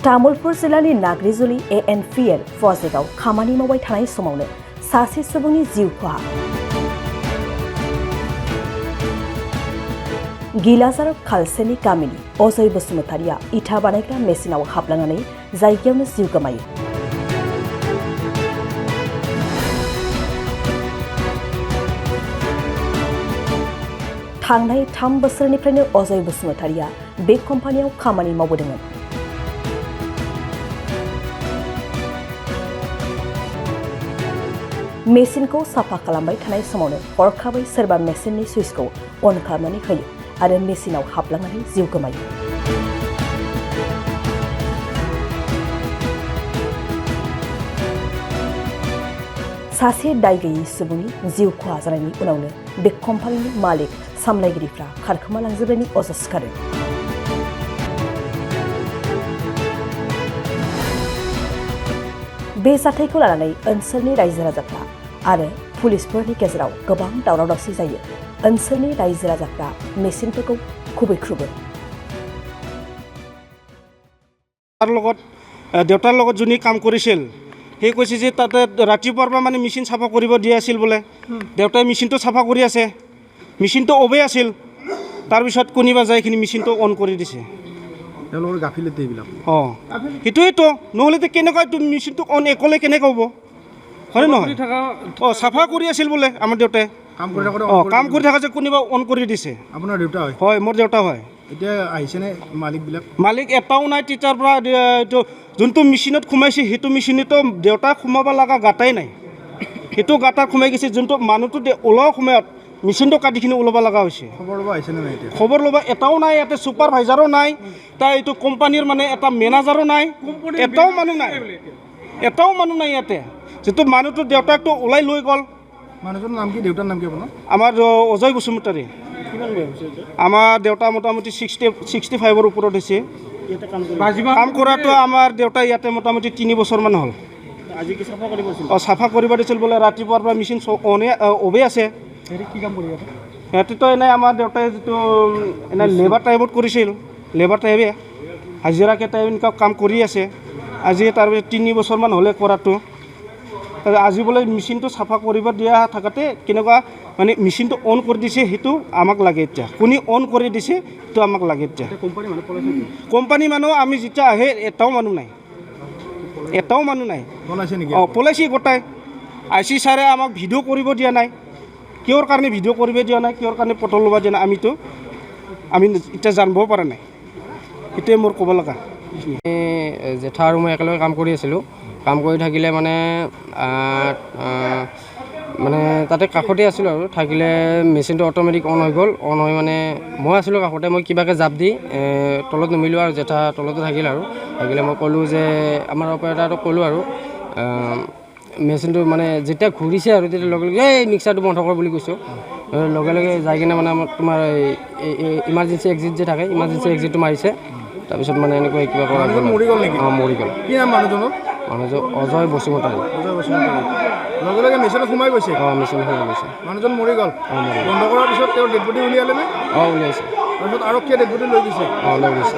तामुलपुर जिल्लानि नाग्रिजुलि Anpl प्रजेक्टआव खामानि मावबाय थानाय समावनो सासे सुबुंनि जिउ खहा। गिलाजार खालसेनि गामिनि अजय बसुमतारिया इटा बानायग्रा मेसिनाव हाबलांनानै जायगायावनो जिउ गोमायो। थांनाय 3 बोसोरनिफ्रायनो अजय बसुमतारिया बे कम्पानियाव खामानि मावबोदोंमोन। मेसिनखौ साफा खालामबाय थानाय समावनो हरखाबै सोरबा मेसिननि सुइचखौ अन खालामनानै होयो आरो मेसिनाव हाबलांनानै जिउ गोमायो। सासे दाय गैयै सुबुंनि जिउ खहा जानायनि उनावनो बे कम्पानिनि मालिक सामलायगिरिफ्रा खारखोमा लांजोबनायनि अजा सिखारो। बे जाथायखौ लानानै ओनसोलनि रायजो राजाफ्रा आरो पुलिसफोरनि गेजेराव गोबां दावराव दावसि जायो। ओनसोलनि रायजो राजाफ्रा मेसिनफोरखौ खुबैख्रुबो। দেউতাৰ লগত যোনে কাম কৰিছিল সেই কৈছে যে তাতে ৰাতিপুৱাৰ পৰা মানে মেচিন চাফা কৰিব দিয়া আছিল বোলে। দেউতাই মেচিনটো চাফা কৰি আছে, মেচিনটো অফে আছিল, তাৰপিছত কোনোবা যাইখিনি মেচিনটো অন কৰি দিছে। তেওঁলোকৰ গাফিলতি এইবিলাক। সেইটোৱেইতো, নহ'লেতো কেনেকুৱা মেচিনটো অন অকলে কেনেকৈ হ'ব, হয়নে নহয়? চাফা কৰি আছিল বোলে আমাৰ দেউতাই। কাম কৰি থকা যে কোনোবা অন কৰি দিছে। আপোনাৰ দেউতা হয়? হয়, মোৰ দেউতা হয়। এতিয়া আহিছেনে মালিকবিলাক? মালিক এটাও নাই তেতিয়াৰ পৰা। এইটো যোনটো মেচিনত সোমাইছে সেইটো মেচিনতো দেউতাক সোমাব লগা গাঁতাই নাই, সেইটো গাঁতাত সোমাই গৈছে। যোনটো মানুহটো ওলোৱা সময়ত মেচিনটো কাটিখিনি ওলাব লগা হৈছে। খবৰ ল'ব আহিছেনে নাই এতিয়া? খবৰ ল'ব এটাও নাই, ইয়াতে ছুপাৰভাইজাৰো নাই, তাৰ এইটো কোম্পানীৰ মানে এটা মেনেজাৰো নাই, এটাও মানুহ নাই, এটাও মানুহ নাই ইয়াতে। যিটো মানুহটো দেউতাকটো ওলাই লৈ গ'ল। মানুহজনৰ নাম কি, দেউতাৰ নাম কি আপোনাৰ? আমাৰ অজয় বসুমতাৰী। আমাৰ দেউতা মোটামুটি 65ৰ ওপৰত হৈছে। কাম কৰাটো আমাৰ দেউতা ইয়াতে মোটামুটি 3 বছৰমান হ'ল। চাফা কৰিব দিছিল বোলে। ৰাতিপুৱাৰ পৰা মেচিন অফে আছে। সিহঁতেতো এনেই আমাৰ দেউতাই যিটো এনে লেবাৰ টাইমত কৰিছিল, লেবাৰ টাইমে হাজিৰাকে টাইম এনেকুৱা কাম কৰি আছে। আজি তাৰপিছত 3 বছৰমান হ'লে কৰাটো। আজি বোলে মেচিনটো চাফা কৰিব দিয়া থাকোঁতে কেনেকুৱা মানে মেচিনটো অন কৰি দিছে, সেইটো আমাক লাগে এতিয়া। কোনে অন কৰি দিছে সেইটো আমাক লাগে এতিয়া। কোম্পানী মানুহ আমি যেতিয়া আহে এটাও মানুহ নাই, এটাও মানুহ নাই। পলাইছে গোটাই। IC ছাৰে আমাক ভিডিঅ' কৰিব দিয়া নাই। কিহৰ কাৰণে ভিডিঅ' কৰিব দিয়া নাই, কিহৰ কাৰণে ফটো ল'ব দিয়া নাই, আমি এতিয়া জানিবও পৰা নাই। সেইটোৱে মোৰ ক'ব লগা। জেঠা আৰু মই একেলগে কাম কৰি আছিলোঁ। কাম কৰি থাকিলে মানে তাতে কাষতে আছিলোঁ আৰু থাকিলে মেচিনটো অট'মেটিক অন হৈ গ'ল। অন হৈ মানে মই আছিলোঁ কাষতে, মই কিবাকৈ জাপ দি তলত নমিলোঁ আৰু জেঠা তলতে থাকিল আৰু থাকিলে মই ক'লোঁ যে আমাৰ অপাৰেটাৰটোক ক'লোঁ আৰু মেচিনটো মানে যেতিয়া ঘূৰিছে আৰু তেতিয়া লগে লগে এই মিক্সাৰটো বন্ধ কৰ বুলি কৈছোঁ। লগে লগে যাই কিনে মানে তোমাৰ ইমাৰ্জেঞ্চি এক্সিট যে থাকে, ইমাৰ্জেঞ্চি এক্সিটটো মাৰিছে। তাৰপিছত মানে এনেকৈ কিবা কৰা মৰি গ'ল নেকি? মৰি গ'ল। কি নাম মানুহজনৰ? মানুহজন অজয় বসুমতাৰী। অজয় বসুমতাৰী। লগে লগে মেচিনত সোমাই গৈছে? মেচিন সোমাই গৈছে। মানুহজন মৰি গ'ল? মৰি গ'ল। বন্ধ কৰাৰ পিছত তেওঁৰ ডেড বডি উলিয়ালে নে? উলিয়াইছে। তাৰপিছত আৰক্ষীয়ে ডেড বডি লৈ গৈছে? লৈ গৈছে।